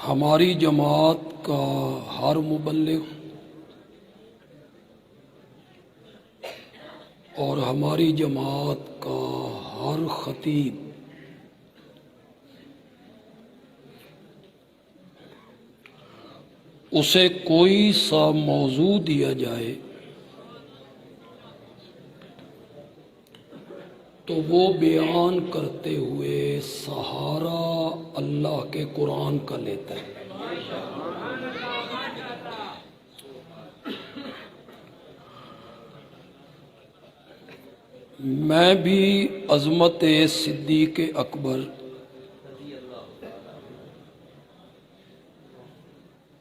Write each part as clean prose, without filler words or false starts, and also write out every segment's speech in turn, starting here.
ہماری جماعت کا ہر مبلغ اور ہماری جماعت کا ہر خطیب اسے کوئی سا موضوع دیا جائے تو وہ بیان کرتے ہوئے سہارا اللہ کے قرآن کا لیتا ہے۔ میں بھی عظمت صدیق اکبر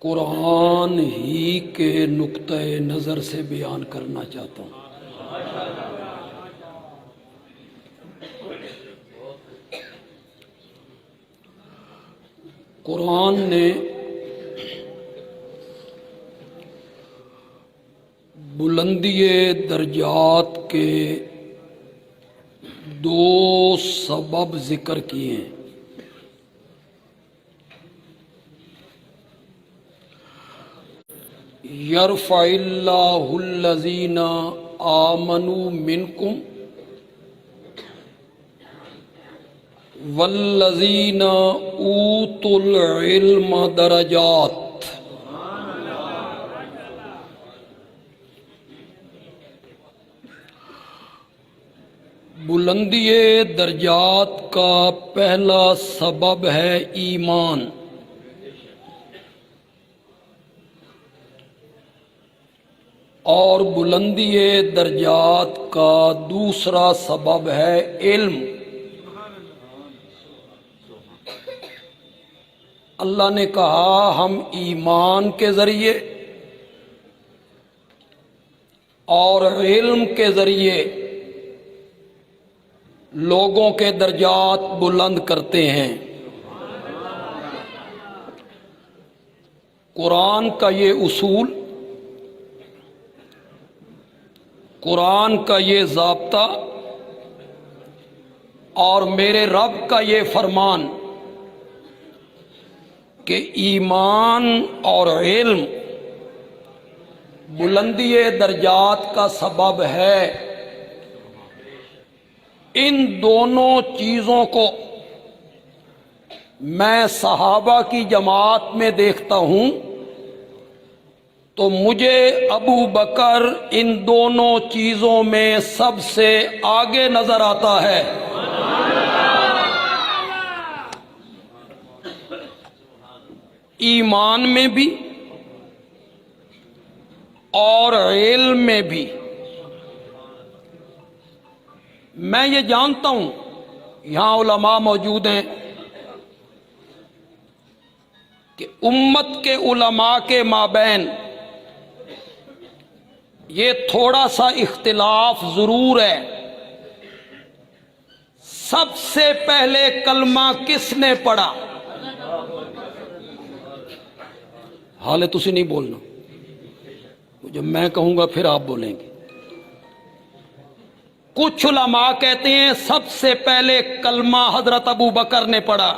قرآن ہی کے نقطہ نظر سے بیان کرنا چاہتا ہوں۔ قرآن نے بلندی درجات کے دو سبب ذکر کیے ہیں۔ یرفع اللہ الذین آمنوا منکم والذین اوتوا العلم درجات۔ بلندی درجات کا پہلا سبب ہے ایمان، اور بلندی درجات کا دوسرا سبب ہے علم۔ اللہ نے کہا ہم ایمان کے ذریعے اور علم کے ذریعے لوگوں کے درجات بلند کرتے ہیں۔ قرآن کا یہ اصول، قرآن کا یہ ضابطہ اور میرے رب کا یہ فرمان کہ ایمان اور علم بلندی درجات کا سبب ہے، ان دونوں چیزوں کو میں صحابہ کی جماعت میں دیکھتا ہوں تو مجھے ابو بکر ان دونوں چیزوں میں سب سے آگے نظر آتا ہے۔ ایمان میں بھی اور علم میں بھی۔ میں یہ جانتا ہوں یہاں علماء موجود ہیں کہ امت کے علماء کے مابین یہ تھوڑا سا اختلاف ضرور ہے۔ سب سے پہلے کلمہ کس نے پڑھا؟ حالے تسی نہیں بولنا، جب میں کہوں گا پھر آپ بولیں گے۔ کچھ علماء کہتے ہیں سب سے پہلے کلمہ حضرت ابو بکر نے پڑھا،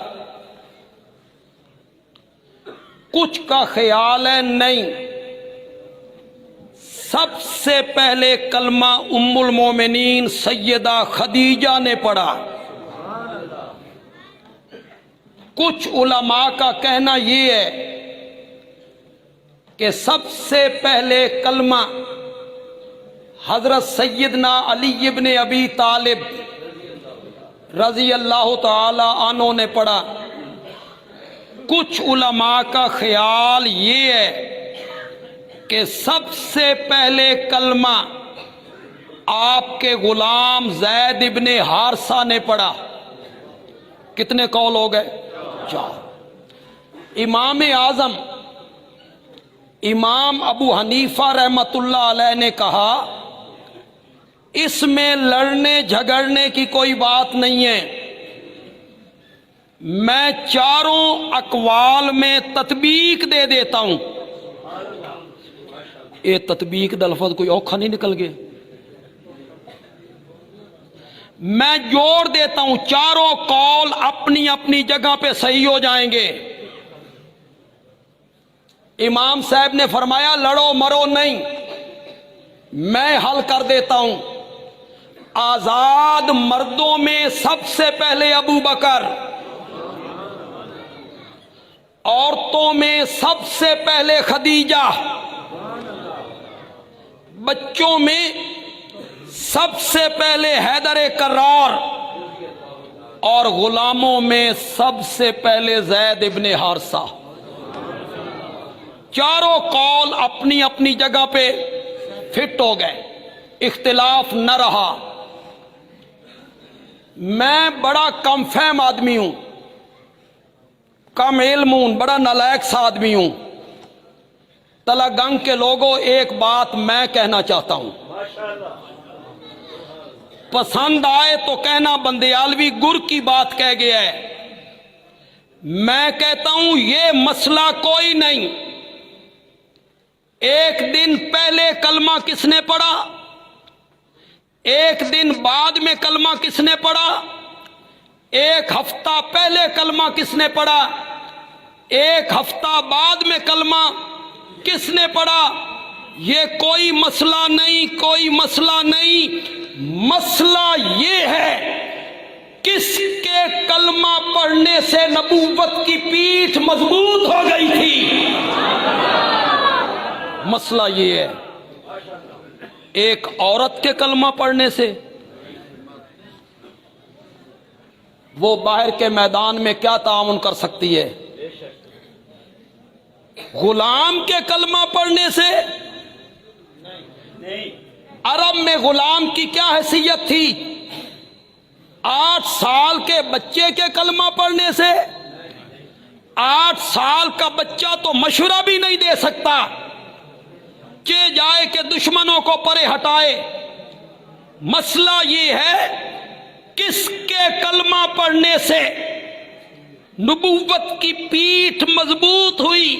کچھ کا خیال ہے نہیں، سب سے پہلے کلمہ ام المومنین سیدہ خدیجہ نے پڑھا۔ کچھ علماء کا کہنا یہ ہے کہ سب سے پہلے کلمہ حضرت سیدنا علی ابن ابی طالب رضی اللہ تعالی عنہ نے پڑھا۔ کچھ علماء کا خیال یہ ہے کہ سب سے پہلے کلمہ آپ کے غلام زید ابن حارثہ نے پڑھا۔ کتنے قول ہو گئے؟ 4۔ امام اعظم امام ابو حنیفہ رحمۃ اللہ علیہ نے کہا اس میں لڑنے جھگڑنے کی کوئی بات نہیں ہے، میں چاروں اقوال میں تطبیق دے دیتا ہوں۔ یہ تطبیق دا لفظ کوئی اوکھا نہیں نکل گئے، میں جوڑ دیتا ہوں، چاروں قول اپنی اپنی جگہ پہ صحیح ہو جائیں گے۔ امام صاحب نے فرمایا لڑو مرو نہیں، میں حل کر دیتا ہوں۔ آزاد مردوں میں سب سے پہلے ابو بکر، عورتوں میں سب سے پہلے خدیجہ، بچوں میں سب سے پہلے حیدر کرار، اور غلاموں میں سب سے پہلے زید ابن حارثہ۔ چاروں قول اپنی اپنی جگہ پہ فٹ ہو گئے، اختلاف نہ رہا۔ میں بڑا کم فہم آدمی ہوں، کم علم ہوں، بڑا نالائق سا آدمی ہوں۔ تلا گنگ کے لوگوں، ایک بات میں کہنا چاہتا ہوں، پسند آئے تو کہنا بندیالوی گر کی بات کہہ گیا ہے۔ میں کہتا ہوں یہ مسئلہ کوئی نہیں۔ ایک دن پہلے کلمہ کس نے پڑھا، ایک دن بعد میں کلمہ کس نے پڑھا، ایک ہفتہ پہلے کلمہ کس نے پڑھا، ایک ہفتہ بعد میں کلمہ کس نے پڑھا، یہ کوئی مسئلہ نہیں، کوئی مسئلہ نہیں۔ مسئلہ یہ ہے کس کے کلمہ پڑھنے سے نبوت کی پیٹھ مضبوط ہو گئی تھی۔ مسئلہ یہ ہے، ایک عورت کے کلمہ پڑھنے سے وہ باہر کے میدان میں کیا تعاون کر سکتی ہے، غلام کے کلمہ پڑھنے سے؟ عرب میں غلام کی کیا حیثیت تھی؟ 8 سال کے بچے کے کلمہ پڑھنے سے؟ 8 سال کا بچہ تو مشورہ بھی نہیں دے سکتا کہ جائے کہ دشمنوں کو پرے ہٹائے۔ مسئلہ یہ ہے کس کے کلمہ پڑھنے سے نبوت کی پیٹھ مضبوط ہوئی،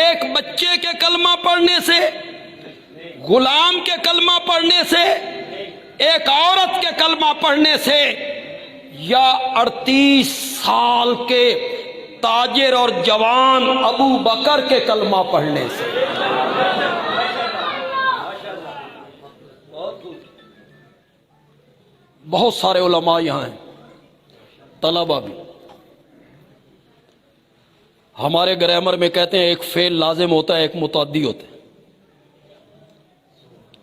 ایک بچے کے کلمہ پڑھنے سے، غلام کے کلمہ پڑھنے سے، ایک عورت کے کلمہ پڑھنے سے، یا 38 سال کے تاجر اور جوان ابو بکر کے کلمہ پڑھنے سے؟ بہت سارے علماء یہاں ہیں، طلبہ بھی۔ ہمارے گرامر میں کہتے ہیں ایک فعل لازم ہوتا ہے، ایک متعدی ہوتا ہے۔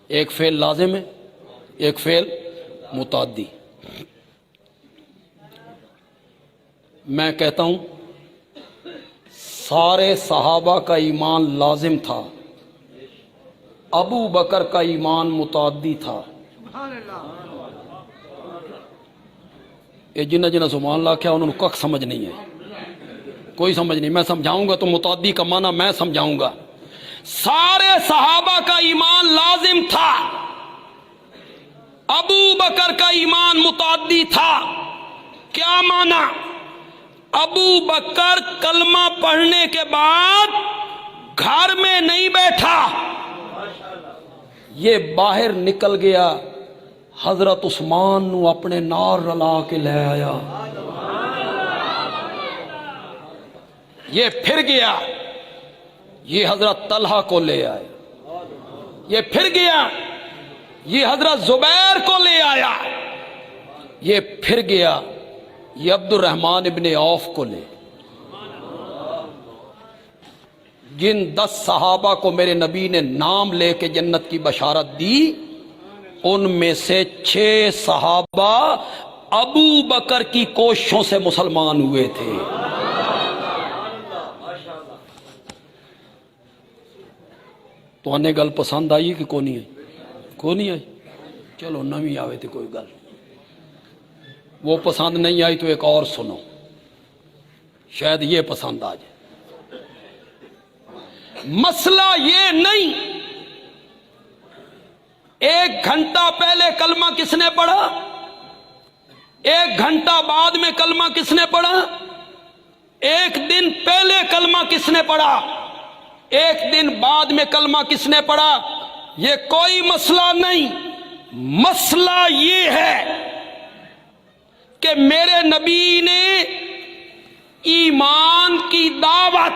ایک فعل لازم ہے، ایک فعل متعدی۔ میں کہتا ہوں سارے صحابہ کا ایمان لازم تھا، ابو بکر کا ایمان متعدی تھا۔ یہ جنہ جنہ سبحان اللہ کیا انہوں نے کخ سمجھ نہیں ہے، کوئی سمجھ نہیں۔ میں سمجھاؤں گا تو متعدی کا معنی میں سمجھاؤں گا۔ سارے صحابہ کا ایمان لازم تھا، ابو بکر کا ایمان متعدی تھا۔ کیا معنی؟ ابو بکر کلمہ پڑھنے کے بعد گھر میں نہیں بیٹھا، یہ باہر نکل گیا، حضرت عثمان نو اپنے نار رلا کے لے آیا، یہ پھر گیا، یہ حضرت طلحہ کو لے آئے، یہ پھر گیا، یہ حضرت زبیر کو لے آیا، یہ پھر گیا، یہ عبد الرحمن ابن عوف کو لے۔ جن 10 صحابہ کو میرے نبی نے نام لے کے جنت کی بشارت دی، ان میں سے 6 صحابہ ابو بکر کی کوششوں سے مسلمان ہوئے تھے۔ تو انہیں گل پسند آئی کہ کونی آئی؟ کونی آئی؟ چلو نویں آوے تھے کوئی گل، وہ پسند نہیں آئی تو ایک اور سنو، شاید یہ پسند آ جائے۔ مسئلہ یہ نہیں 1 گھنٹہ پہلے کلمہ کس نے پڑھا، 1 گھنٹہ بعد میں کلمہ کس نے پڑھا، 1 دن پہلے کلمہ کس نے پڑھا، 1 دن بعد میں کلمہ کس نے پڑھا، یہ کوئی مسئلہ نہیں۔ مسئلہ یہ ہے کہ میرے نبی نے ایمان کی دعوت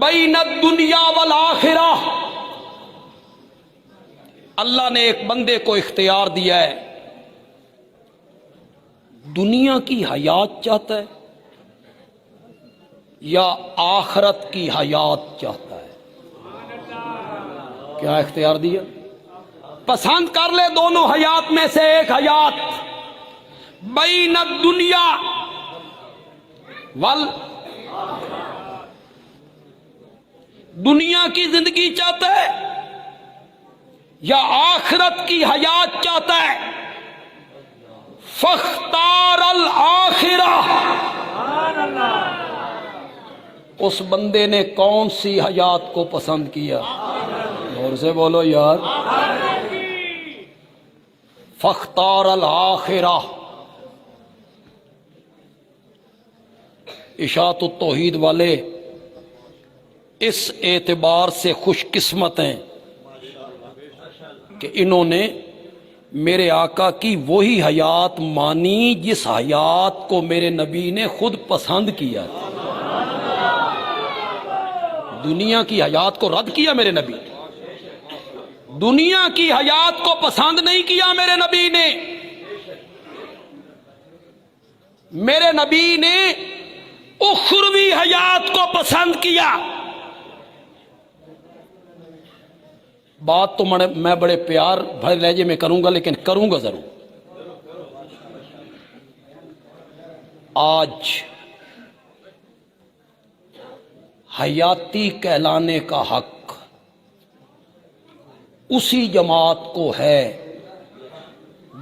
بین الدنیا والآخرہ، اللہ نے ایک بندے کو اختیار دیا ہے، دنیا کی حیات چاہتا ہے یا آخرت کی حیات چاہتا ہے؟ کیا اختیار دیا؟ پسند کر لے دونوں حیات میں سے ایک حیات، بین الدنیا دنیا کی زندگی چاہتا ہے یا آخرت کی حیات چاہتا ہے؟ فاختار الآخرہ، اس بندے نے کون سی حیات کو پسند کیا؟ اور سے بولو یار، فاختار الآخرہ۔ اشاعت التوحید والے اس اعتبار سے خوش قسمت ہیں کہ انہوں نے میرے آقا کی وہی حیات مانی جس حیات کو میرے نبی نے خود پسند کیا۔ دنیا کی حیات کو رد کیا میرے نبی، دنیا کی حیات کو پسند نہیں کیا میرے نبی نے، میرے نبی نے اخروی حیات کو پسند کیا۔ بات تو میں بڑے پیار بھرے لہجے میں کروں گا، لیکن کروں گا ضرور۔ آج حیاتی کہلانے کا حق اسی جماعت کو ہے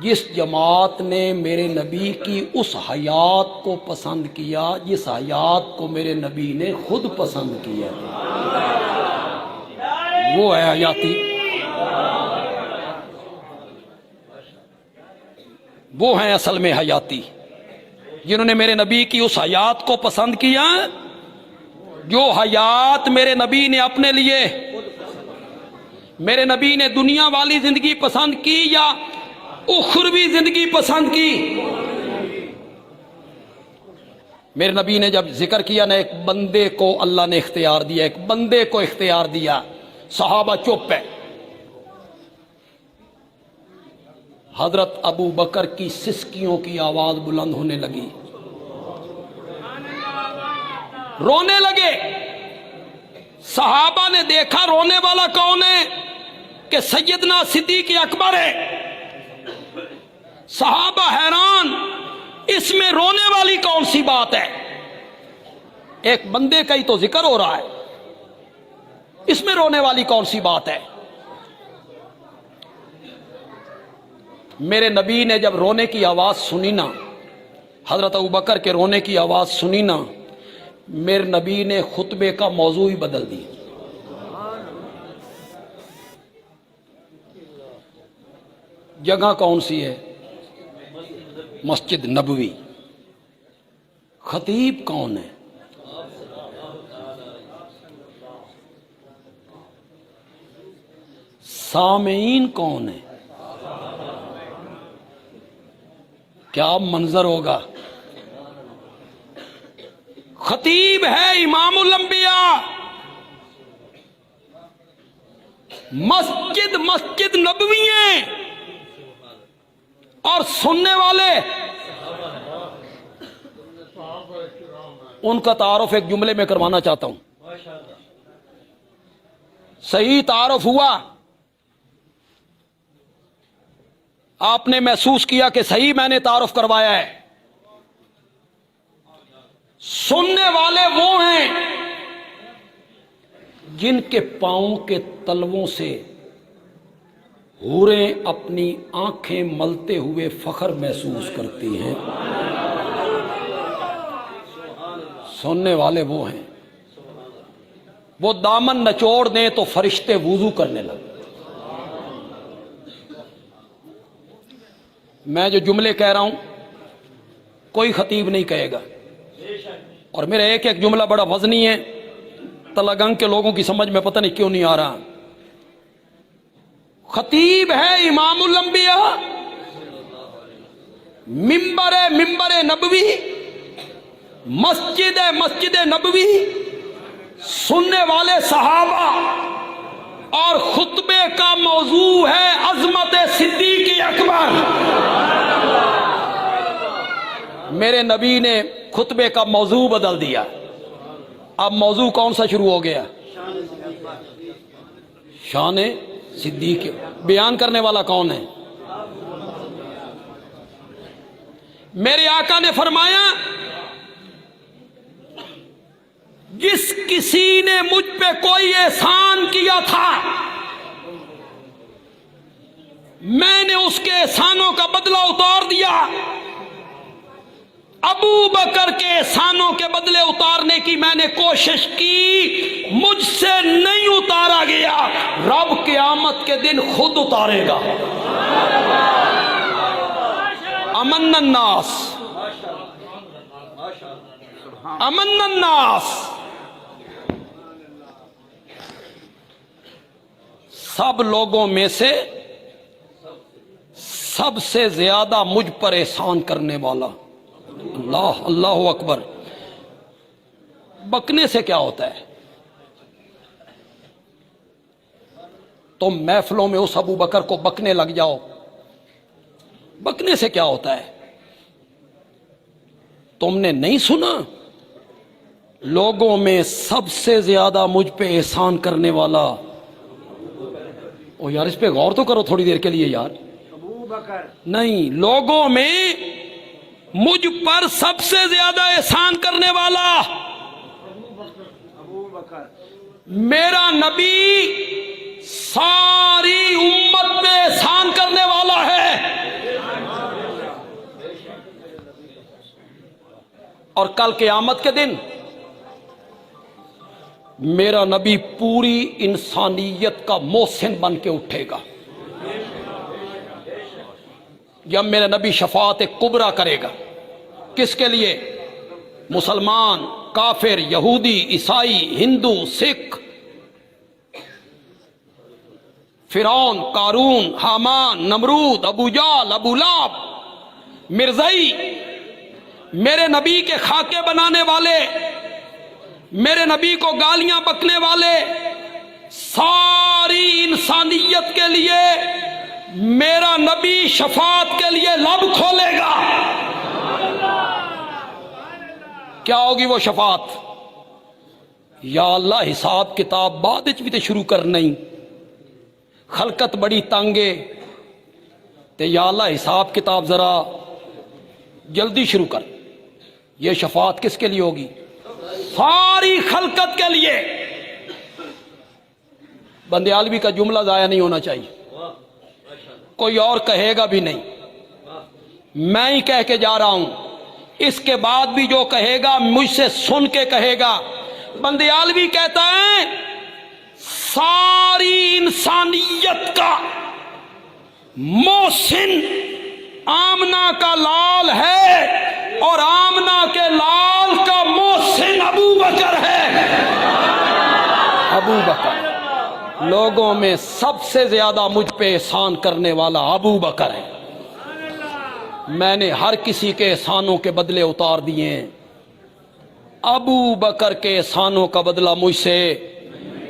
جس جماعت نے میرے نبی کی اس حیات کو پسند کیا جس حیات کو میرے نبی نے خود پسند کیا۔ وہ ہے حیاتی، وہ ہیں اصل میں حیاتی، جنہوں نے میرے نبی کی اس حیات کو پسند کیا جو حیات میرے نبی نے اپنے لیے، میرے نبی نے دنیا والی زندگی پسند کی یا اخروی زندگی پسند کی۔ میرے نبی نے جب ذکر کیا نا، ایک بندے کو اللہ نے اختیار دیا، ایک بندے کو اختیار دیا، صحابہ چپ ہے۔ حضرت ابو بکر کی سسکیوں کی آواز بلند ہونے لگی، رونے لگے۔ صحابہ نے دیکھا رونے والا کون ہے کہ سیدنا صدیق اکبر ہے۔ صحابہ حیران، اس میں رونے والی کون سی بات ہے؟ ایک بندے کا ہی تو ذکر ہو رہا ہے، اس میں رونے والی کون سی بات ہے؟ میرے نبی نے جب رونے کی آواز سنی نا، حضرت ابوبکر کے رونے کی آواز سنی نا، میرے نبی نے خطبے کا موضوع ہی بدل دی۔ جگہ کون سی ہے؟ مسجد نبوی۔ خطیب کون ہے؟ سامعین کون ہے؟ کیا منظر ہوگا؟ خطیب ہے امام الانبیاء، مسجد نبوی ہیں، اور سننے والے ان کا تعارف ایک جملے میں کروانا چاہتا ہوں۔ صحیح تعارف ہوا؟ آپ نے محسوس کیا کہ صحیح میں نے تعارف کروایا ہے؟ سننے والے وہ ہیں جن کے پاؤں کے تلووں سے حوریں اپنی آنکھیں ملتے ہوئے فخر محسوس کرتی ہیں۔ سننے والے وہ ہیں، وہ دامن نچوڑ دیں تو فرشتے وضو کرنے لگے۔ میں جو جملے کہہ رہا ہوں کوئی خطیب نہیں کہے گا، اور میرا ایک ایک جملہ بڑا وزنی ہے، تلگنگ کے لوگوں کی سمجھ میں پتہ نہیں کیوں نہیں آ رہا۔ خطیب ہے امام الانبیاء، ممبر نبوی، مسجد نبوی، سننے والے صحابہ، اور خطبے کا موضوع ہے عظمت صدیق اکبر۔ میرے نبی نے خطبے کا موضوع بدل دیا، اب موضوع کون سا شروع ہو گیا؟ شان صدیق۔ بیان کرنے والا کون ہے؟ میرے آقا نے فرمایا جس کسی نے مجھ پہ کوئی احسان کیا تھا میں نے اس کے احسانوں کا بدلہ اتار دیا۔ ابو بکر کے احسانوں کے بدلے اتارنے کی میں نے کوشش کی، مجھ سے نہیں اتارا گیا، رب قیامت کے دن خود اتارے گا۔ امن الناس، امن الناس، سب لوگوں میں سے سب سے زیادہ مجھ پر احسان کرنے والا۔ اللہ اللہ اکبر۔ بکنے سے کیا ہوتا ہے؟ تم محفلوں میں اس ابو بکر کو بکنے لگ جاؤ، بکنے سے کیا ہوتا ہے؟ تم نے نہیں سنا لوگوں میں سب سے زیادہ مجھ پہ احسان کرنے والا؟ او یار اس پہ غور تو کرو تھوڑی دیر کے لیے یار۔ ابو بکر نہیں، لوگوں میں مجھ پر سب سے زیادہ احسان کرنے والا ابو بکر۔ میرا نبی ساری امت پہ احسان کرنے والا ہے، اور کل قیامت کے دن میرا نبی پوری انسانیت کا محسن بن کے اٹھے گا۔ جب میرا نبی شفاعت کبریٰ کرے گا، کس کے لیے؟ مسلمان، کافر، یہودی، عیسائی، ہندو، سکھ، فرعون، قارون، حامان، نمرود، ابو جہل، ابو لہب، مرزائی، میرے نبی کے خاکے بنانے والے، میرے نبی کو گالیاں بکنے والے، ساری انسانیت کے لیے میرا نبی شفاعت کے لیے لب کھولے گا۔ کیا ہوگی وہ شفاعت؟ یا اللہ حساب کتاب بعد بھی تے شروع کر نہیں، خلقت بڑی تانگے تے یا اللہ حساب کتاب ذرا جلدی شروع کر۔ یہ شفاعت کس کے لیے ہوگی؟ ساری خلقت کے لیے۔ بندیالوی کا جملہ ضائع نہیں ہونا چاہیے، کوئی اور کہے گا بھی نہیں، میں ہی کہہ کے جا رہا ہوں۔ اس کے بعد بھی جو کہے گا مجھ سے سن کے کہے گا۔ بندیالوی کہتا ہے ساری انسانیت کا محسن آمنہ کا لال ہے، اور آمنہ کے لال کا محسن ابو بکر ہے۔ ابو بکر، لوگوں میں سب سے زیادہ مجھ پہ احسان کرنے والا ابو بکر ہے۔ میں نے ہر کسی کے احسانوں کے بدلے اتار دیے ہیں، ابو بکر کے احسانوں کا بدلہ مجھ سے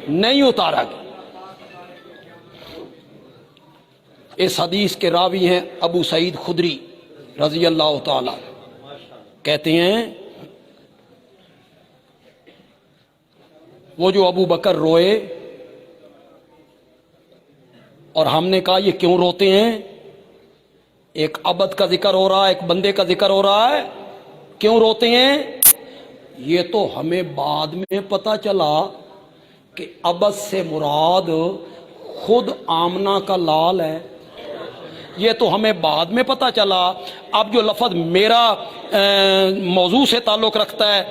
نہیں اتارا گیا۔ اس حدیث کے راوی ہیں ابو سعید خدری رضی اللہ تعالی، کہتے ہیں وہ جو ابو بکر روئے اور ہم نے کہا یہ کیوں روتے ہیں؟ ایک عبد کا ذکر ہو رہا ہے، ایک بندے کا ذکر ہو رہا ہے، کیوں روتے ہیں؟ یہ تو ہمیں بعد میں پتہ چلا کہ عبد سے مراد خود آمنہ کا لال ہے، یہ تو ہمیں بعد میں پتہ چلا۔ اب جو لفظ میرا موضوع سے تعلق رکھتا ہے،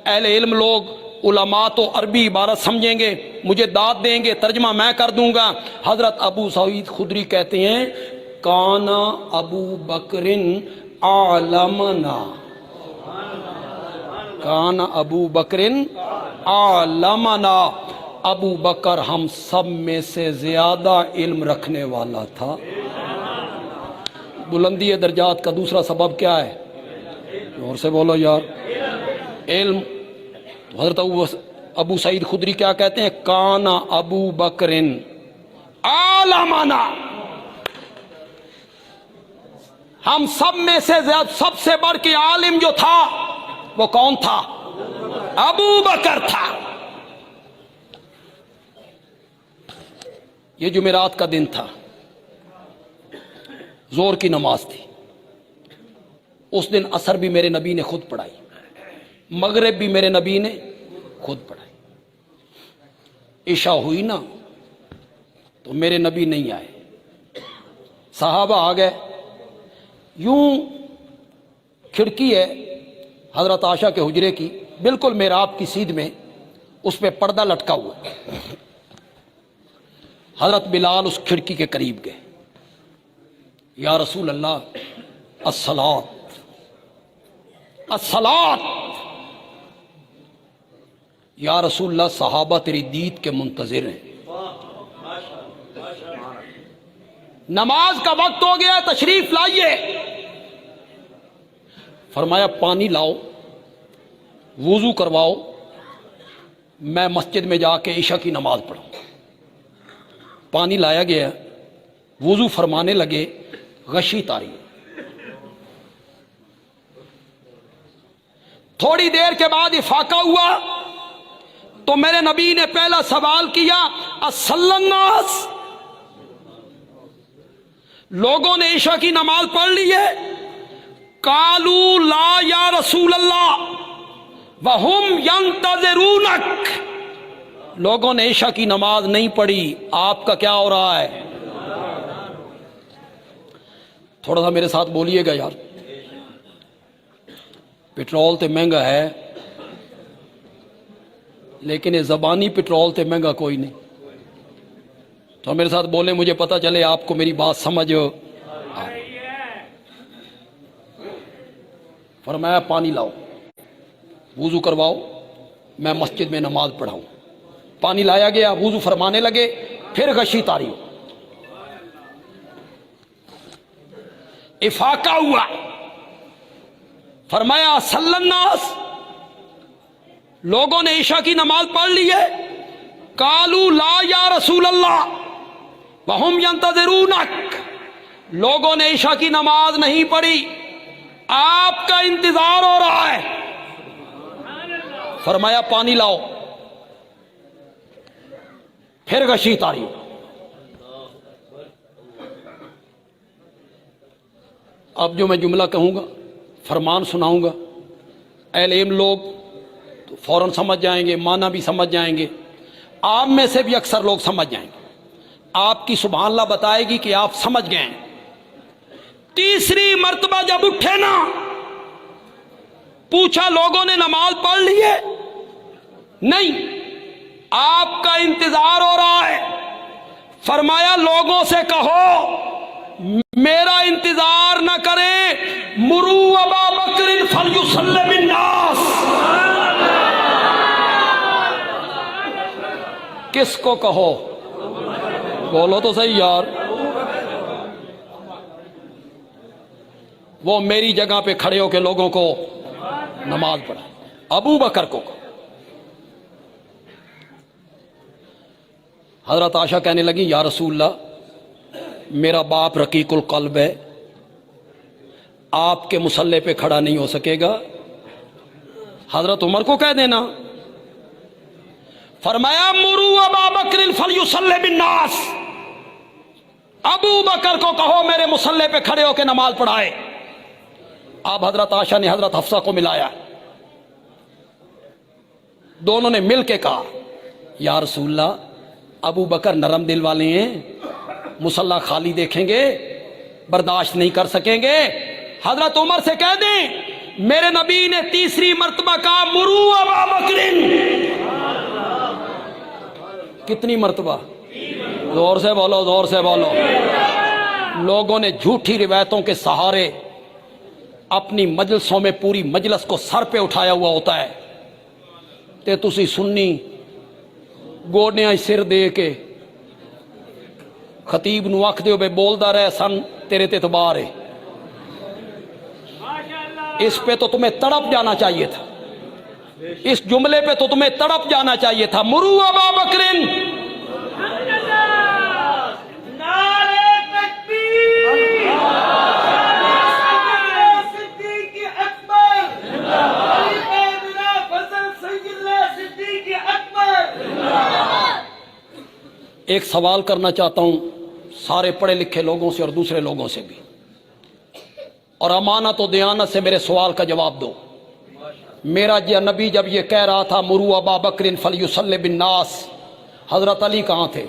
اہل علم لوگ، علماء تو عربی عبارت سمجھیں گے، مجھے داد دیں گے، ترجمہ میں کر دوں گا۔ حضرت ابو سعید خدری کہتے ہیں کان ابو بکر عالمنا، کان ابو بکر عالمنا، ابو بکر ہم سب میں سے زیادہ علم رکھنے والا تھا۔ بلندی درجات کا دوسرا سبب کیا ہے؟ اور سے بولو یار، علم۔ حضرت ابو سعید خدری کیا کہتے ہیں؟ کانا ابو بکرن عالمنا، ہم سب میں سے سب سے بڑھ کے عالم جو تھا وہ کون تھا؟ ابو بکر تھا۔ یہ جمعرات کا دن تھا، زور کی نماز تھی، اس دن عصر بھی میرے نبی نے خود پڑھائی، مغرب بھی میرے نبی نے خود پڑھائی۔ عشاء ہوئی نا تو میرے نبی نہیں آئے، صحابہ آ گئے، یوں کھڑکی ہے حضرت عائشہ کے حجرے کی، بالکل محراب کی سیدھ میں، اس پہ پردہ لٹکا ہوا، حضرت بلال اس کھڑکی کے قریب گئے، یا رسول اللہ الصلاۃ الصلاۃ، یا رسول اللہ صحابہ تیری دید کے منتظر ہیں، نماز کا وقت ہو گیا، تشریف لائیے۔ فرمایا پانی لاؤ، وضو کرواؤ، میں مسجد میں جا کے عشاء کی نماز پڑھوں۔ پانی لایا گیا، وضو فرمانے لگے، غشی تاری، تھوڑی دیر کے بعد افاقہ ہوا تو میرے نبی نے پہلا سوال کیا، اصلی الناس، لوگوں نے عشاء کی نماز پڑھ لی ہے؟ قالوا لا یا رسول اللہ وہم ینتظرونک، لوگوں نے عشاء کی نماز نہیں پڑھی، آپ کا کیا ہو رہا ہے؟ تھوڑا سا میرے ساتھ بولیے گا یار، پٹرول تے مہنگا ہے لیکن یہ زبانی پٹرول تے مہنگا کوئی نہیں، تو میرے ساتھ بولے، مجھے پتا چلے آپ کو میری بات سمجھ آئے۔ فرمایا پانی لاؤ، وضو کرواؤ، میں مسجد میں نماز پڑھاؤں۔ پانی لایا گیا، وضو فرمانے لگے، پھر غشی طاری، افاقہ ہوا۔ فرمایا صلی الناس، لوگوں نے عشاء کی نماز پڑھ لی ہے؟ قالوا لا یا رسول اللہ وہم ینتظرونک، لوگوں نے عشاء کی نماز نہیں پڑھی، آپ کا انتظار ہو رہا ہے۔ فرمایا پانی لاؤ، پھر غشی طاری۔ اب جو میں جملہ کہوں گا، فرمان سناؤں گا، اہل علم لوگ تو فوراً سمجھ جائیں گے، معنی بھی سمجھ جائیں گے، عام میں سے بھی اکثر لوگ سمجھ جائیں گے، آپ کی سبحان اللہ بتائے گی کہ آپ سمجھ گئے ہیں۔ تیسری مرتبہ جب اٹھے نا، پوچھا لوگوں نے نماز پڑھ لی ہے؟ نہیں، آپ کا انتظار ہو رہا ہے۔ فرمایا لوگوں سے کہو میرا انتظار نہ کریں، مروا ابا بکر فلیصلی بالناس، کس کو کہو؟ بولو تو صحیح یار، وہ میری جگہ پہ کھڑے ہو کے لوگوں کو نماز پڑھائے، ابو بکر کو کہو۔ حضرت عائشہ کہنے لگی، یا رسول اللہ میرا باپ رقیق القلب ہے، آپ کے مصلے پہ کھڑا نہیں ہو سکے گا، حضرت عمر کو کہہ دینا۔ فرمایا مروا ابا بکر فلیصلی بالناس، ابو بکر کو کہو میرے مصلے پہ کھڑے ہو کے نماز پڑھائے۔ اب حضرت عائشہ نے حضرت حفصہ کو ملایا، دونوں نے مل کے کہا، یا رسول اللہ ابو بکر نرم دل والے ہیں، مصلی خالی دیکھیں گے برداشت نہیں کر سکیں گے۔ حضرت عمر سے کہہ دیں میرے نبی نے تیسری مرتبہ کہا مروا ابا بکر، کتنی مرتبہ؟ زور سے بولو، زور سے بولو۔ لوگوں نے جھوٹی روایتوں کے سہارے اپنی مجلسوں میں پوری مجلس کو سر پہ اٹھایا ہوا ہوتا ہے، تے تسی سنی گوڈیاں سر دے کے خطیب نو آکھ دیو بے بولدا رہے سن تیرے تے اعتبار ہے، اس پہ تو تمہیں تڑپ جانا چاہیے تھا۔ اس جملے پہ تو تمہیں تڑپ جانا چاہیے تھا. مرو ابا بکرن. ایک سوال کرنا چاہتا ہوں سارے پڑھے لکھے لوگوں سے اور دوسرے لوگوں سے بھی, اور امانت و دیانت سے میرے سوال کا جواب دو. میرا نبی جب یہ کہہ رہا تھا مرو ابا بکر فلیصلی بالناس, حضرت علی کہاں تھے؟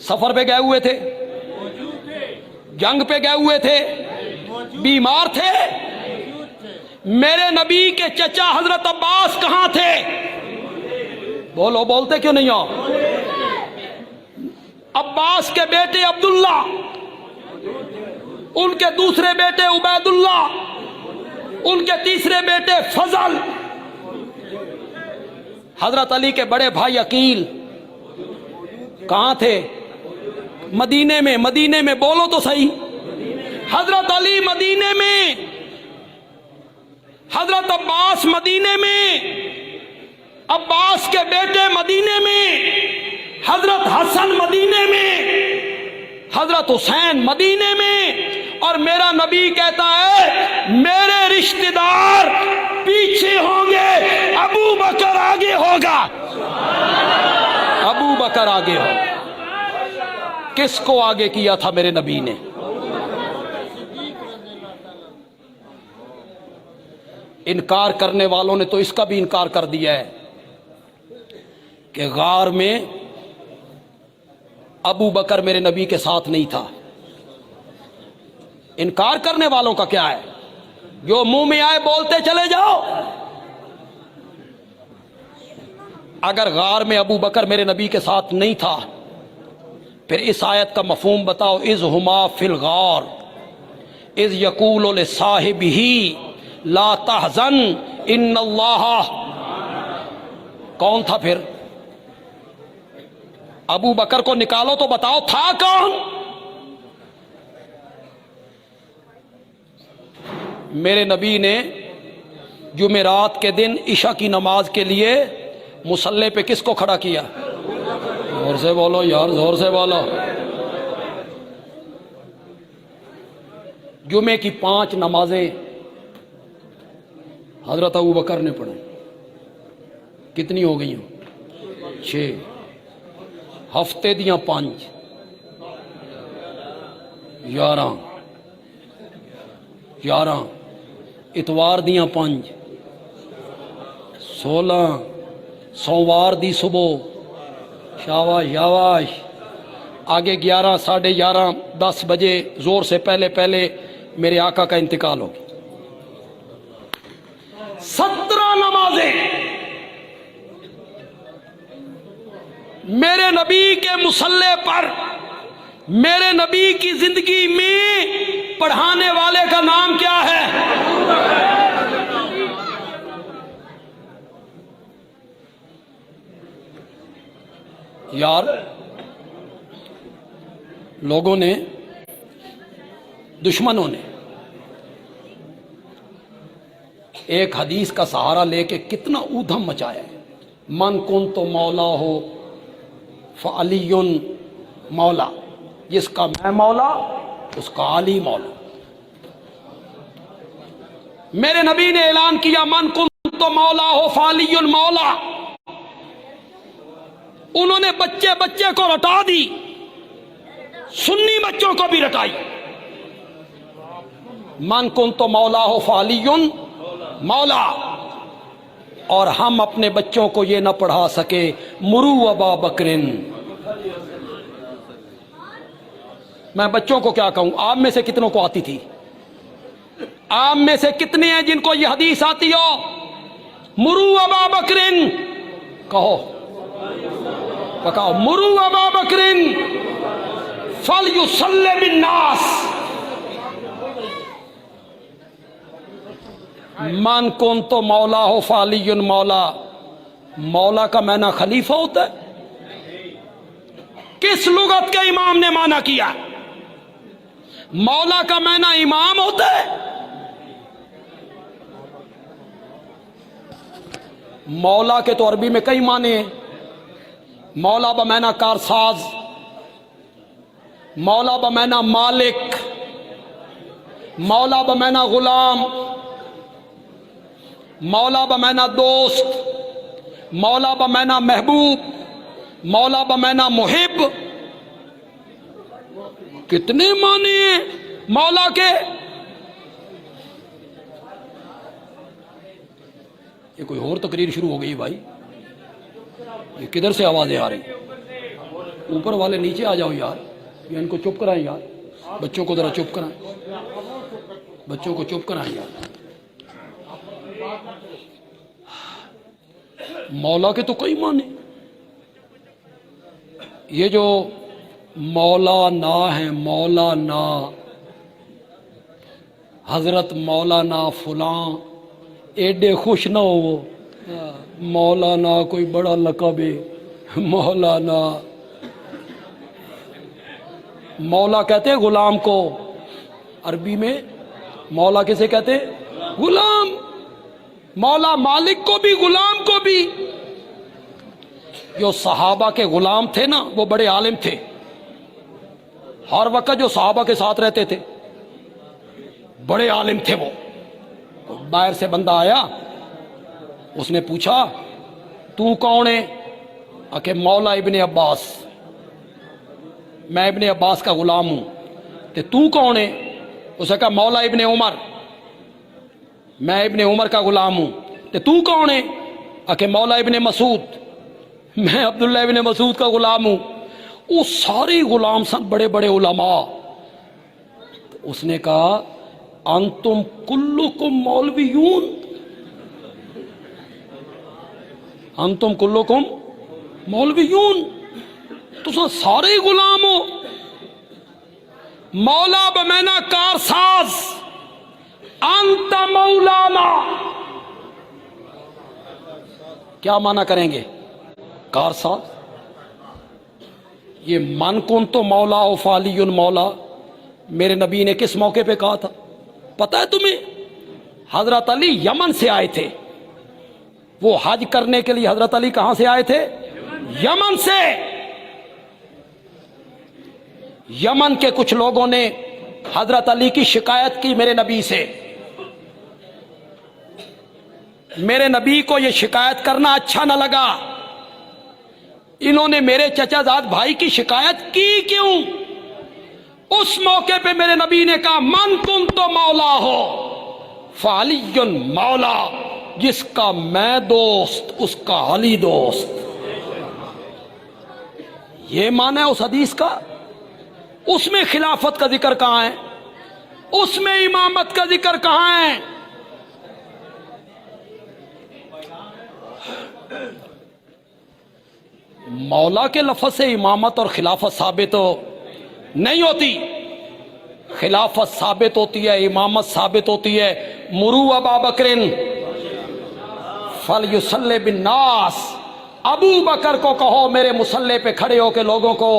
سفر پہ گئے ہوئے تھے, جنگ پہ گئے ہوئے تھے, بیمار تھے؟ میرے نبی کے چچا حضرت عباس کہاں تھے؟ بولو, بولتے کیوں نہیں ہو؟ عباس کے بیٹے عبداللہ, ان کے دوسرے بیٹے عبید اللہ, ان کے تیسرے بیٹے فضل, حضرت علی کے بڑے بھائی عقیل کہاں تھے؟ مدینے میں. مدینے میں بولو تو صحیح. حضرت علی مدینے میں, حضرت عباس مدینے میں, عباس کے بیٹے مدینے میں, حضرت حسن مدینے میں, حضرت حسین مدینے میں, اور میرا نبی کہتا ہے میرے رشتہ دار پیچھے ہوں گے, ابو بکر آگے ہوگا. ابو بکر آگے ہوگا. کس کو آگے کیا تھا میرے نبی نے؟ انکار کرنے والوں نے تو اس کا بھی انکار کر دیا ہے کہ غار میں ابو بکر میرے نبی کے ساتھ نہیں تھا. انکار کرنے والوں کا کیا ہے؟ جو منہ میں آئے بولتے چلے جاؤ. اگر غار میں ابو بکر میرے نبی کے ساتھ نہیں تھا, پھر اس آیت کا مفہوم بتاؤ. اذ ہما فی الغار اذ یقول لصاحبہ لا تحزن ان اللہ. کون تھا پھر؟ ابو بکر کو نکالو تو بتاؤ تھا کون؟ میرے نبی نے جمعرات کے دن عشاء کی نماز کے لیے مصلی پہ کس کو کھڑا کیا؟ زور سے بولو یار, زور سے بولو. جمعے کی 5 نمازیں حضرت ابو بکر نے پڑھی. کتنی ہو گئی ہیں؟ 6. ہفتے دیاں 5, 11 اتوار دیاں 5, 16 سوموار دی صبح. شاباش شاباش. آگے 11, 11:30, 10 بجے زور سے پہلے میرے آقا کا انتقال ہو گیا. 17 نمازیں میرے نبی کے مصلی پر, میرے نبی کی زندگی میں پڑھانے والے کا نام کیا ہے؟ یار لوگوں نے, دشمنوں نے ایک حدیث کا سہارا لے کے کتنا اودھم مچایا ہے. من کن تو مولا ہو فعلی مولا, جس کا میں مولا اس کا علی مولا. میرے نبی نے اعلان کیا من کن تو مولا ہو فعلی مولا. انہوں نے بچے کو رٹا دی, سنی بچوں کو بھی رٹائی. من کن تو مولا ہو فعلی مولا. اور ہم اپنے بچوں کو یہ نہ پڑھا سکے مرو ابا بکرن. میں بچوں کو کیا کہوں؟ آپ میں سے کتنوں کو آتی تھی؟ آپ میں سے کتنے ہیں جن کو یہ حدیث آتی ہو؟ مرو ابا بکرن کہو, پکاؤ. مرو ابا بکرن فلیصلی بالناس. من کن تو مولا ہو فعلی مولا. مولا کا معنی خلیفہ ہوتا ہے؟ کس لغت کے امام نے معنی کیا؟ مولا کا معنی امام ہوتا ہے؟ مولا کے تو عربی میں کئی معنی ہیں. مولا بمعنی کارساز، مولا بمعنی مالک، مولا بمعنی غلام، مولا بمعنی دوست، مولا بمعنی محبوب، مولا بمعنی محب. کتنے معنی ہیں مولا کے. یہ کوئی اور تقریر شروع ہو گئی بھائی، یہ کدھر سے آوازیں آ رہی؟ اوپر والے نیچے آ جاؤ یار، یا ان کو چپ کرائیں یار، بچوں کو ذرا چپ کرائیں، بچوں کو چپ کرائیں یار. مولا کے تو کئی معنی. یہ جو مولانا ہے، مولانا حضرت مولانا فلاں، ایڈے خوش نہ ہو وہ. مولانا کوئی بڑا لقب ہے. مولانا، مولا کہتے ہیں غلام کو، عربی میں مولا کسے کہتے ہیں؟ غلام. مولا مالک کو بھی، غلام کو بھی. جو صحابہ کے غلام تھے نا وہ بڑے عالم تھے. ہر وقت جو صحابہ کے ساتھ رہتے تھے بڑے عالم تھے. وہ باہر سے بندہ آیا، اس نے پوچھا تو کون ہے؟ کہ مولا ابن عباس، میں ابن عباس کا غلام ہوں. تو کون ہے؟ اس نے کہا مولا ابن عمر، میں ابن عمر کا غلام ہوں. تو کون ہے؟ کہ مولا ابن مسعود، میں عبداللہ ابن مسعود کا غلام ہوں. وہ سارے غلام سن بڑے بڑے علماء. اس نے کہا انتم کلکم مولویون، انتم کلکم مولویون، تو سارے غلام ہو. مولا بمعنی کارساز، انت مولانا. کیا معنی کریں گے؟ کارساز. یہ من کن تو مولا و فالی مولا میرے نبی نے کس موقع پہ کہا تھا پتہ ہے تمہیں؟ حضرت علی یمن سے آئے تھے. وہ حج کرنے کے لیے حضرت علی کہاں سے آئے تھے؟ یمن سے. یمن کے کچھ لوگوں نے حضرت علی کی شکایت کی میرے نبی سے. میرے نبی کو یہ شکایت کرنا اچھا نہ لگا. انہوں نے میرے چچا زاد بھائی کی شکایت کی کیوں؟ اس موقع پہ میرے نبی نے کہا من تم تو مولا ہو، فعلی مولا، جس کا میں دوست اس کا علی دوست. یہ معنی ہے اس حدیث کا. اس میں خلافت کا ذکر کہاں ہے؟ اس میں امامت کا ذکر کہاں ہے؟ مولا کے لفظ سے امامت اور خلافت ثابت نہیں ہوتی. خلافت ثابت ہوتی ہے، امامت ثابت ہوتی ہے. مرو ابا بکرن فلیصلی بالناس، ابو بکر کو کہو میرے مصلی پہ کھڑے ہو کے لوگوں کو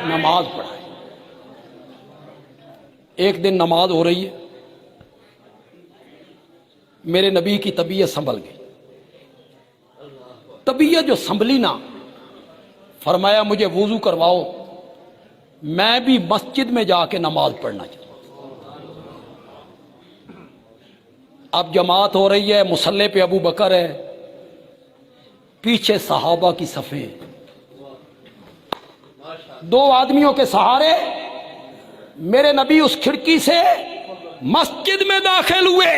نماز پڑھائے. ایک دن نماز ہو رہی ہے، میرے نبی کی طبیعت سنبھل گئی. طبیعت جو سنبھلی نا، فرمایا مجھے وضو کرواؤ، میں بھی مسجد میں جا کے نماز پڑھنا چاہتا ہوں. اب جماعت ہو رہی ہے، مصلی پہ ابو بکر ہے، پیچھے صحابہ کی صفیں، دو آدمیوں کے سہارے میرے نبی اس کھڑکی سے مسجد میں داخل ہوئے.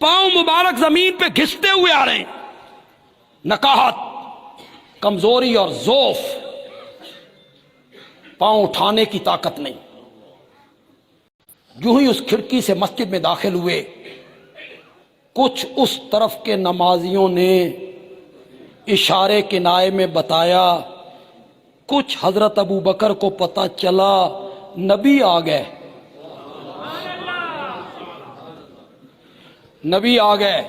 پاؤں مبارک زمین پہ گھستے ہوئے آ رہے ہیں. نکاہت، کمزوری اور ضعف، پاؤں اٹھانے کی طاقت نہیں. جو ہی اس کھڑکی سے مسجد میں داخل ہوئے، کچھ اس طرف کے نمازیوں نے اشارے کنائے میں بتایا، کچھ حضرت ابو بکر کو پتہ چلا نبی آ گئے، نبی آ گئے.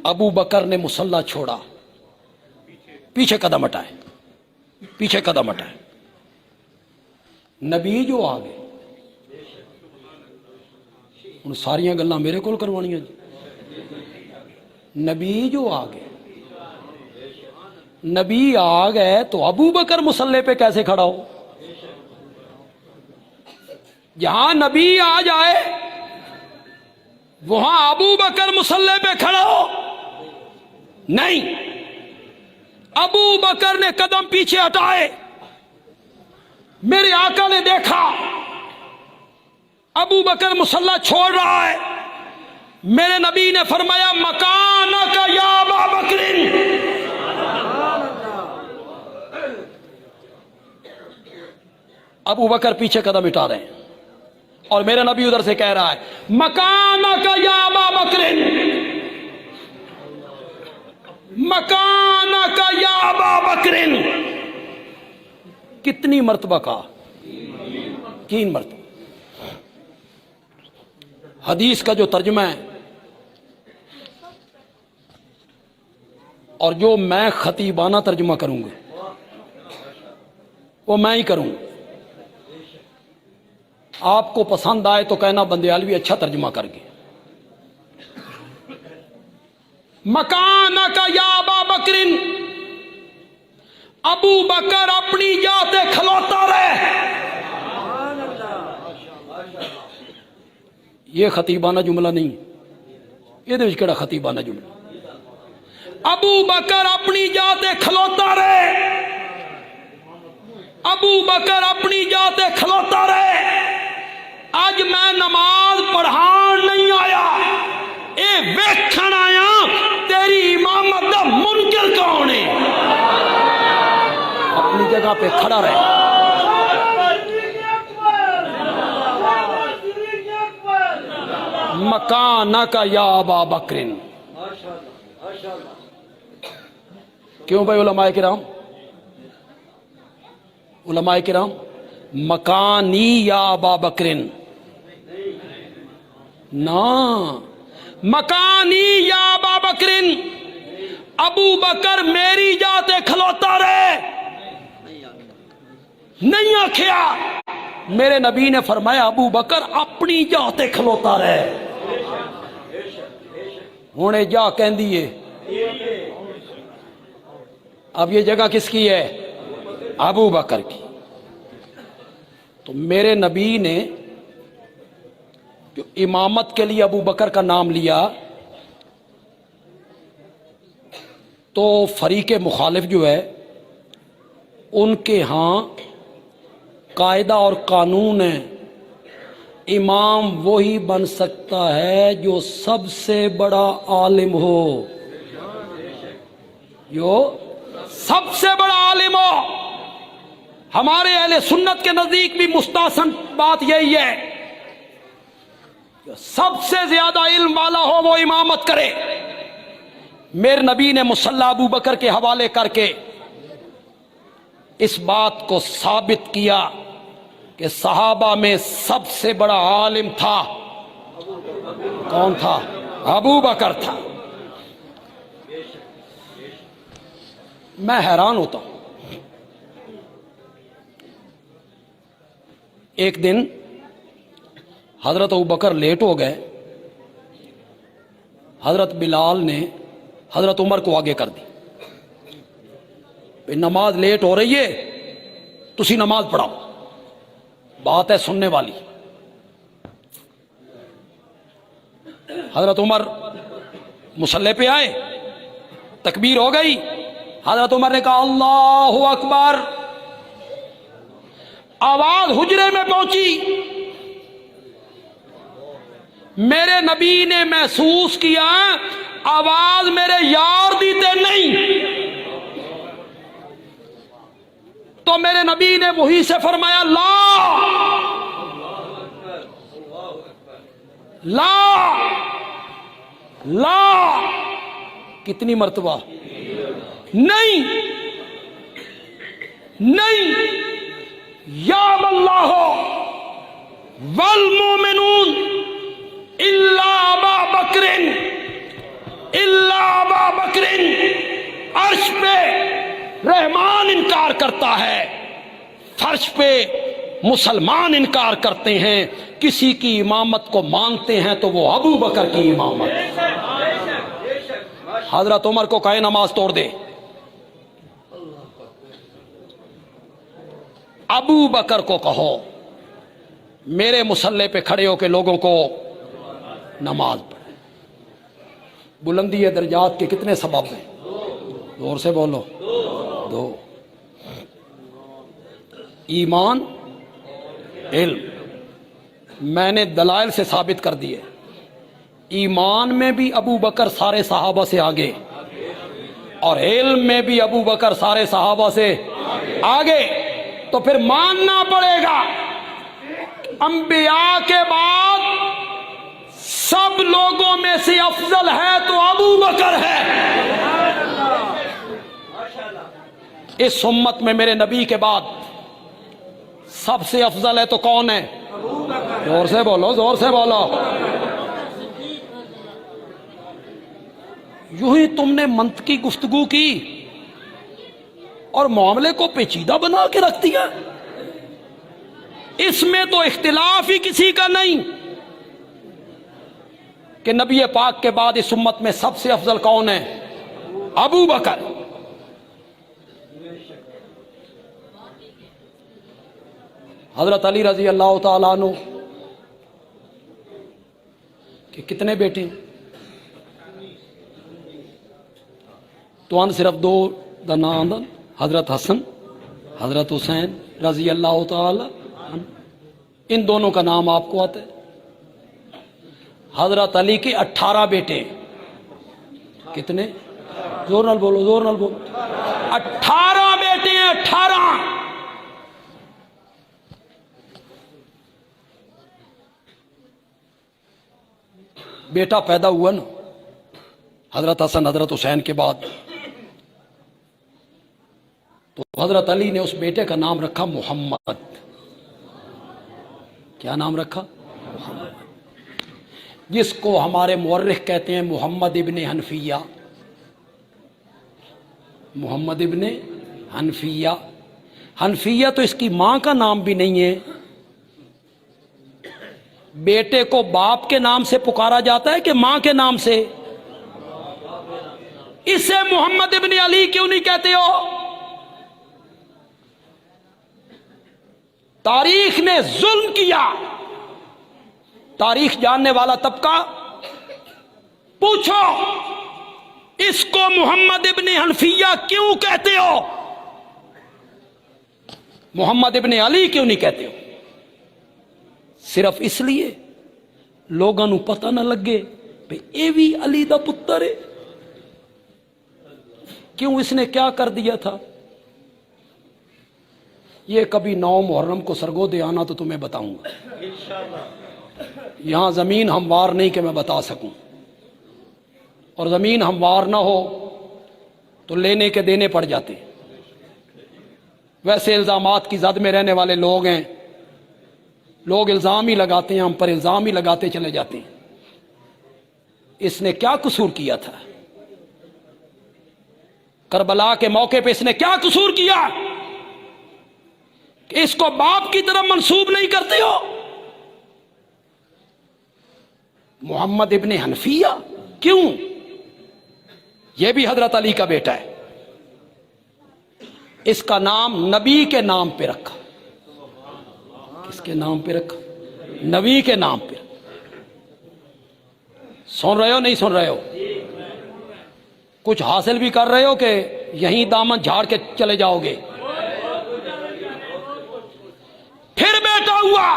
ابو بکر نے مصلی چھوڑا، پیچھے قدم ہٹائے، پیچھے قدم ہٹائے. نبی جو آ گئے، ان ساریاں گلاں میرے کول کروانیاں جی. نبی جو آ گئے، نبی آ گئے تو ابو بکر مصلی پہ کیسے کھڑا ہو؟ جہاں نبی آ جائے وہاں ابو بکر مصلی پہ کھڑا ہو؟ نہیں، ابو بکر نے قدم پیچھے ہٹائے، میرے آقا نے دیکھا ابو بکر مصلی چھوڑ رہا ہے، میرے نبی نے فرمایا مکانک یا ابا بکر، ابو بکر پیچھے قدم ہٹا رہے ہیں اور میرے نبی ادھر سے کہہ رہا ہے مکانک یا ابا بکر، مکانک یا ابا بکر۔ کتنی مرتبہ کہا؟ 3 مرتبہ۔ حدیث کا جو ترجمہ ہے اور جو میں خطیبانہ ترجمہ کروں گا وہ میں ہی کروں گا، آپ کو پسند آئے تو کہنا بندیالوی اچھا ترجمہ کر گئے۔ مکانک یا ابا بکر، ابو بکر اپنی جاتے کھلوتا رہے۔ یہ خطیبانہ جملہ نہیں، یہ کہڑا خطیبانہ جملہ؟ ابو بکر اپنی جاتے کھلوتا رہے، ابو بکر اپنی جاتے کھلوتا رہے۔ آج میں نماز پڑھان نہیں آیا، اے ویکھن آیا تیری امامت دا منکر کون ہے۔ اپنی جگہ پہ کھڑا رہے۔ مکانک یا ابا بکر۔ کیوں بھائی علماء کرام؟ علماء کرام مکانی یا ابا بکر نا، مکانی یا ابا بکر، ابو بکر میری جاتے کھلوتا رہے۔ نہیں آکھیا، میرے نبی نے فرمایا ابو بکر اپنی جاتے کھلوتا رہے۔ ہونے جا کہن دیئے اب یہ جگہ کس کی ہے؟ ابو بکر کی۔ تو میرے نبی نے جو امامت کے لیے ابو بکر کا نام لیا تو فریق مخالف جو ہے ان کے ہاں قاعدہ اور قانون ہے، امام وہی بن سکتا ہے جو سب سے بڑا عالم ہو، جو سب سے بڑا عالم ہو۔ ہمارے اہل سنت کے نزدیک بھی مستحسن بات یہی ہے، جو سب سے زیادہ علم والا ہو وہ امامت کرے۔ میرے نبی نے مصلی ابو بکر کے حوالے کر کے اس بات کو ثابت کیا کہ صحابہ میں سب سے بڑا عالم تھا، کون تھا؟ ابو بکر تھا۔ میں حیران ہوتا ہوں، ایک دن حضرت ابو بکر لیٹ ہو گئے، حضرت بلال نے حضرت عمر کو آگے کر دی، نماز لیٹ ہو رہی ہے تسی نماز پڑھاؤ، بات ہے سننے والی۔ حضرت عمر مصلی پہ آئے، تکبیر ہو گئی، حضرت عمر نے کہا اللہ اکبر، آواز حجرے میں پہنچی، میرے نبی نے محسوس کیا آواز میرے یار دیتے نہیں، تو میرے نبی نے وہی سے فرمایا لا لا لا۔ کتنی مرتبہ؟ نہیں نہیں، یا اللہ والمومنون الا ابا بکر، الا ابا بکر۔ عرش پہ رحمان انکار کرتا ہے، فرش پہ مسلمان انکار کرتے ہیں، کسی کی امامت کو مانتے ہیں تو وہ ابو بکر کی امامت۔ حضرت عمر کو کہے نماز توڑ دے، ابو بکر کو کہو میرے مصلی پہ کھڑے ہو کے لوگوں کو نماز پڑھے۔ بلندی درجات کے کتنے سبب ہیں؟ زور سے بولو، دو: ایمان، علم۔ میں نے دلائل سے ثابت کر دیے، ایمان میں بھی ابو بکر سارے صحابہ سے آگے، اور علم میں بھی ابو بکر سارے صحابہ سے آگے۔ تو پھر ماننا پڑے گا انبیاء کے بعد سب لوگوں میں سے افضل ہے تو ابو بکر ہے۔ اس امت میں میرے نبی کے بعد سب سے افضل ہے تو کون ہے؟ زور سے بولو، زور سے بولو۔ یوں ہی تم نے منطقی گفتگو کی اور معاملے کو پیچیدہ بنا کے رکھ دیا۔ اس میں تو اختلاف ہی کسی کا نہیں کہ نبی پاک کے بعد اس امت میں سب سے افضل کون ہے؟ ابو بکر۔ حضرت علی رضی اللہ تعالیٰ عنہ کہ کتنے بیٹے ہیں؟ تو ان صرف دو دا نام، حضرت حسن، حضرت حسین رضی اللہ تعالی عنہ، ان دونوں کا نام آپ کو آتا ہے۔ حضرت علی کے 18 بیٹے، کتنے؟ زور نال بولو، زور نال بولو۔ 18 بیٹے ہیں، 18۔ بیٹا پیدا ہوا نا حضرت حسن حضرت حسین کے بعد، تو حضرت علی نے اس بیٹے کا نام رکھا محمد۔ کیا نام رکھا؟ محمد، جس کو ہمارے مورخ کہتے ہیں محمد ابن حنفیہ۔ محمد ابن حنفیہ، حنفیہ تو اس کی ماں کا نام بھی نہیں ہے۔ بیٹے کو باپ کے نام سے پکارا جاتا ہے کہ ماں کے نام سے؟ اسے محمد ابن علی کیوں نہیں کہتے ہو؟ تاریخ نے ظلم کیا۔ تاریخ جاننے والا طبقہ پوچھو اس کو محمد ابن حنفیہ کیوں کہتے ہو؟ محمد ابن علی کیوں نہیں کہتے ہو؟ صرف اس لیے لوگوں نو پتہ نہ لگے بھئی اے بھی علی دا پتر ہے۔ کیوں؟ اس نے کیا کر دیا تھا؟ یہ کبھی 9 محرم کو سرگودے آنا تو تمہیں بتاؤں گا۔ یہاں زمین ہموار نہیں کہ میں بتا سکوں، اور زمین ہموار نہ ہو تو لینے کے دینے پڑ جاتے۔ ویسے الزامات کی زد میں رہنے والے لوگ ہیں، لوگ الزام ہی لگاتے ہیں، ہم پر الزام ہی لگاتے چلے جاتے ہیں۔ اس نے کیا قصور کیا تھا؟ کربلا کے موقع پہ اس نے کیا قصور کیا کہ اس کو باپ کی طرف منسوب نہیں کرتے ہو؟ محمد ابن حنفیہ کیوں؟ یہ بھی حضرت علی کا بیٹا ہے، اس کا نام نبی کے نام پہ رکھا۔ کس کے نام پہ رکھا؟ نبی کے نام پہ۔ سن رہے ہو نہیں سن رہے ہو؟ کچھ حاصل بھی کر رہے ہو کہ یہیں دامن جھاڑ کے چلے جاؤ گے؟ پھر بیٹا ہوا،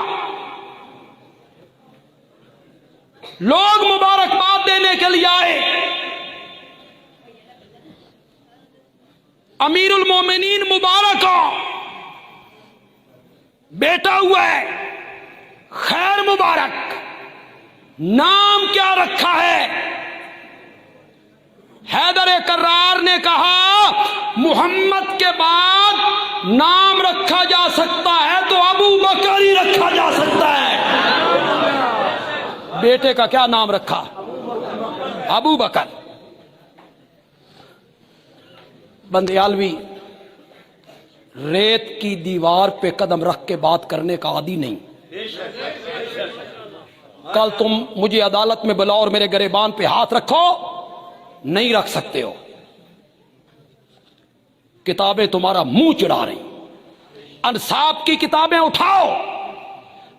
لوگ مبارکباد دینے کے لیے آئے، امیر المومنین مبارک ہو، بیٹا ہوا ہے، خیر مبارک۔ نام کیا رکھا ہے؟ حیدر کرار نے کہا محمد کے بعد نام رکھا جا سکتا ہے تو ابو بکر ہی رکھا جا سکتا ہے۔ بیٹے کا کیا نام رکھا؟ ابو بکر۔ بندیالوی ریت کی دیوار پہ قدم رکھ کے بات کرنے کا عادی نہیں۔ کل تم مجھے عدالت میں بلاؤ اور میرے گریبان پہ ہاتھ رکھو، نہیں رکھ سکتے ہو، کتابیں تمہارا منہ چڑھا رہی، انصاف کی کتابیں اٹھاؤ،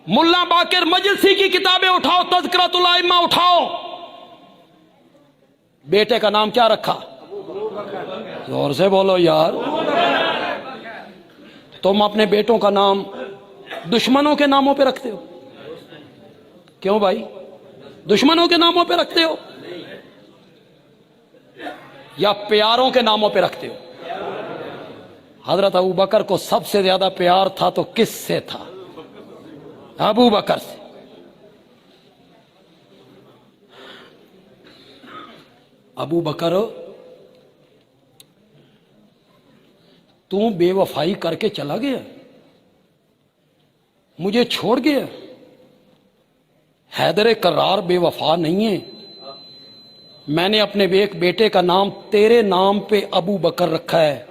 ملا باقر مجلسی کی کتابیں اٹھاؤ، تذکرۃ الائمہ اٹھاؤ۔ بیٹے کا نام کیا رکھا؟ زور سے بولو یار۔ تم اپنے بیٹوں کا نام دشمنوں کے ناموں پہ رکھتے ہو، کیوں بھائی؟ دشمنوں کے ناموں پہ رکھتے ہو یا پیاروں کے ناموں پہ رکھتے ہو؟ حضرت ابو بکر کو سب سے زیادہ پیار تھا تو کس سے تھا؟ ابو بکر سے۔ ابو بکر تو بے وفائی کر کے چلا گیا، مجھے چھوڑ گیا۔ حیدر کرار بے وفا نہیں ہے، میں نے اپنے ایک بیٹے کا نام تیرے نام پہ ابو بکر رکھا ہے،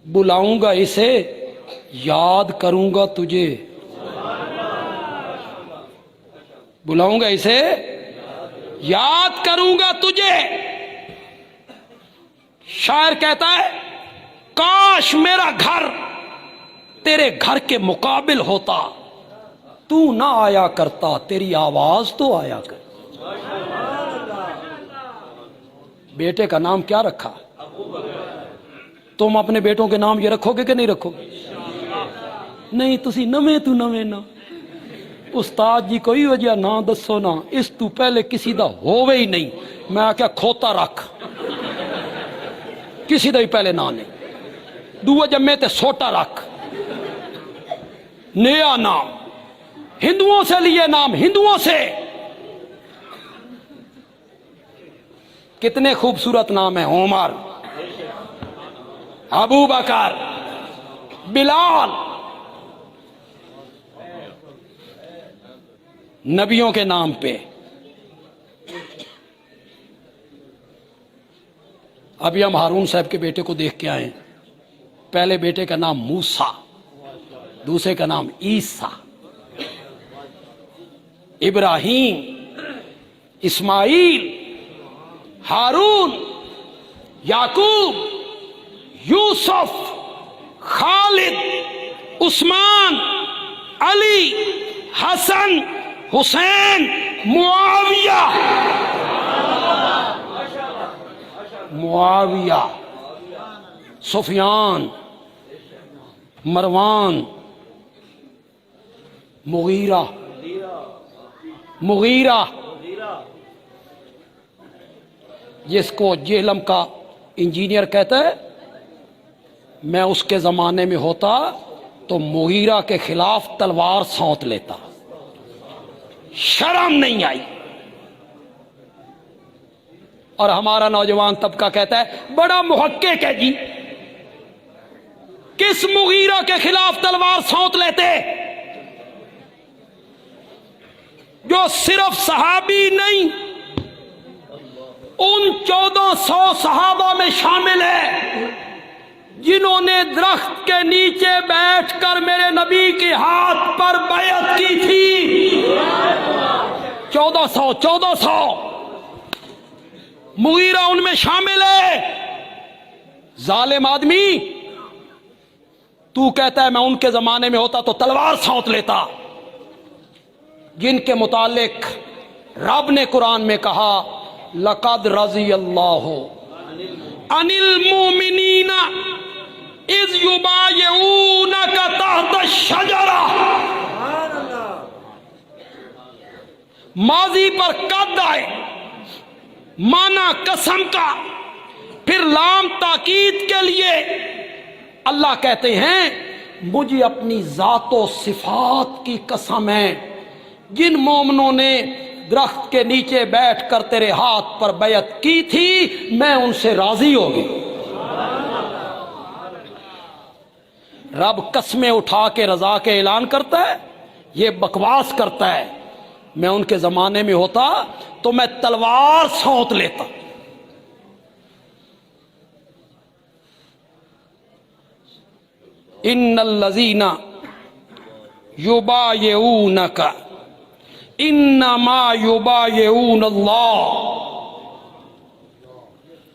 بلاؤں گا اسے، یاد کروں گا تجھے، بلاؤں گا اسے، یاد کروں گا تجھے۔ شاعر کہتا ہے کاش میرا گھر تیرے گھر کے مقابل ہوتا، تو نہ آیا کرتا، تیری آواز تو آیا کر۔ بیٹے کا نام کیا رکھا؟ تم اپنے بیٹوں کے نام یہ رکھو گے کہ نہیں رکھو گے؟ نہیں، تسی نویں تو نویں نا، استاد جی کوئی وجہ نہ دسو نا، اس تو پہلے کسی دا ہووے ہی نہیں، میں آکھیا کھوتا رکھ، کسی دا ہی پہلے نہ نہیں، دو جمعے تے سوٹا رکھ، نیا نام، ہندوؤں سے لیے نام، ہندوؤں سے۔ کتنے خوبصورت نام ہیں، عمر، ابو بکر، بلال، نبیوں کے نام پہ۔ ابھی ہم ہارون صاحب کے بیٹے کو دیکھ کے آئے، پہلے بیٹے کا نام موسیٰ، دوسرے کا نام عیسیٰ، ابراہیم، اسماعیل، ہارون، یعقوب، یوسف، خالد، عثمان، علی، حسن، حسین، معاویہ، سفیان، مروان، مغیرہ، جس کو جہلم کا انجینئر کہتا ہے، میں اس کے زمانے میں ہوتا تو مغیرہ کے خلاف تلوار سونت لیتا، شرم نہیں آئی۔ اور ہمارا نوجوان طبقہ کہتا ہے بڑا محقق ہے جی، کس مغیرہ کے خلاف تلوار سونت لیتے جو صرف صحابی نہیں، ان 1400 صحابہ میں شامل ہے جنہوں نے درخت کے نیچے بیٹھ کر میرے نبی کے ہاتھ پر بیعت کی تھی۔ 1400 مغیرہ ان میں شامل ہے۔ ظالم آدمی، تو کہتا ہے میں ان کے زمانے میں ہوتا تو تلوار سونت لیتا، جن کے متعلق رب نے قرآن میں کہا لقد رضی اللہ عن المؤمنین اذ یبایعونک تحت الشجرہ۔ ماضی پر قد آئے، مانا قسم کا، پھر لام تاکید کے لیے۔ اللہ کہتے ہیں مجھے اپنی ذات و صفات کی قسم ہے، جن مومنوں نے درخت کے نیچے بیٹھ کر تیرے ہاتھ پر بیعت کی تھی میں ان سے راضی ہو گئی۔ رب قسمیں اٹھا کے رضا کے اعلان کرتا ہے، یہ بکواس کرتا ہے۔ میں ان کے زمانے میں ہوتا تو میں تلوار سونت لیتا۔ ان الذین یبایعونک انما یبایعون اللہ۔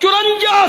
54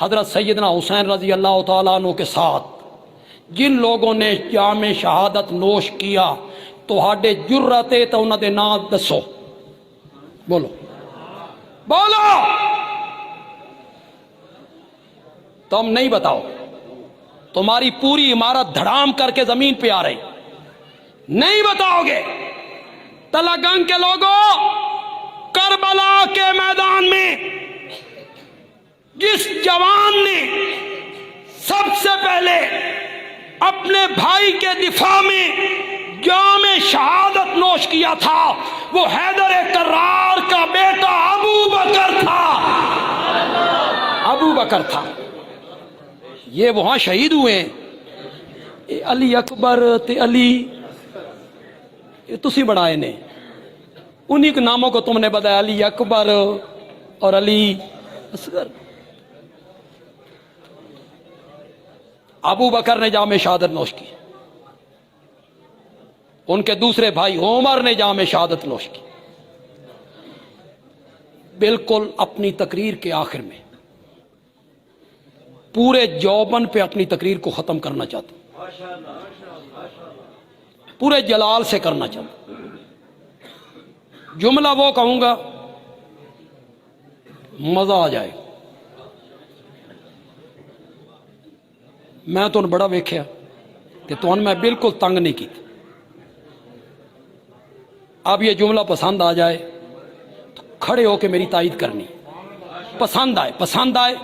حضرت سیدنا حسین رضی اللہ تعالیٰ عنہ کے ساتھ جن لوگوں نے جام شہادت نوش کیا تہاڈے جرت ہے تو انہاں دے نام دسو، بولو بولو، تم نہیں بتاؤ، تمہاری پوری عمارت دھڑام کر کے زمین پہ آ رہی، نہیں بتاؤ گے؟ تلہ گنگ کے لوگوں، کربلا کے میدان میں جس جوان نے سب سے پہلے اپنے بھائی کے دفاع میں جام شہادت نوش کیا تھا وہ حیدر کرار کا بیٹا ابو بکر تھا، ابو بکر تھا۔ یہ وہاں شہید ہوئے ہیں، علی اکبر تے علی یہ تسی بڑھائے نے، انہی کے ناموں کو تم نے بتایا، علی اکبر اور علی اصغر۔ ابو بکر نے جام شہادت نوش کی، ان کے دوسرے بھائی عمر نے جام شہادت نوش کی۔ بالکل اپنی تقریر کے آخر میں پورے جوبن پہ اپنی تقریر کو ختم کرنا چاہتا ہوں، پورے جلال سے کرنا چاہتا ہوں۔ جملہ وہ کہوں گا مزہ آ جائے۔ میں تو بڑا ویکھیا کہ تون میں بالکل تنگ نہیں کی، اب یہ جملہ پسند آ جائے تو کھڑے ہو کے میری تائید کرنی، پسند آئے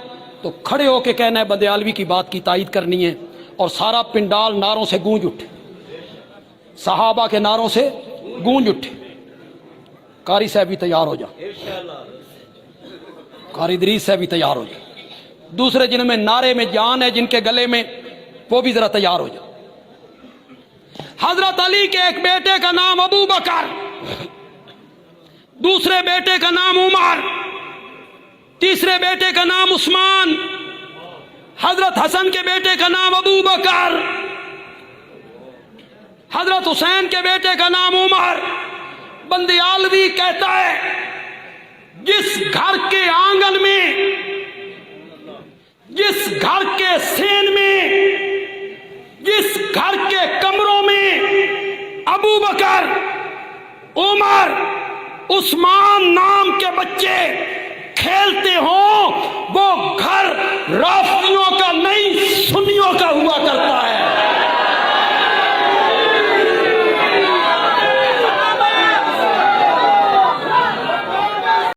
تو کھڑے ہو کے کہنا ہے بدیالوی کی بات کی تائید کرنی ہے، اور سارا پنڈال نعروں سے گونج اٹھے، صحابہ کے نعروں سے گونج اٹھے۔ قاری صاحب بھی تیار ہو جا، قاری ادریس صاحب بھی تیار ہو جا، دوسرے جن میں نعرے میں جان ہے جن کے گلے میں، وہ بھی ذرا تیار ہو جا۔ حضرت علی کے ایک بیٹے کا نام ابو بکر، دوسرے بیٹے کا نام عمر، تیسرے بیٹے کا نام عثمان، حضرت حسن کے بیٹے کا نام ابو بکر، حضرت حسین کے بیٹے کا نام عمر۔ بندیالوی کہتا ہے جس گھر کے آنگن میں، جس گھر کے سین میں، جس گھر کے کمروں میں ابو بکر، عمر، عثمان نام کے بچے کھیلتے ہوں وہ گھر رافضیوں کا نہیں سنیوں کا ہوا کرتا ہے۔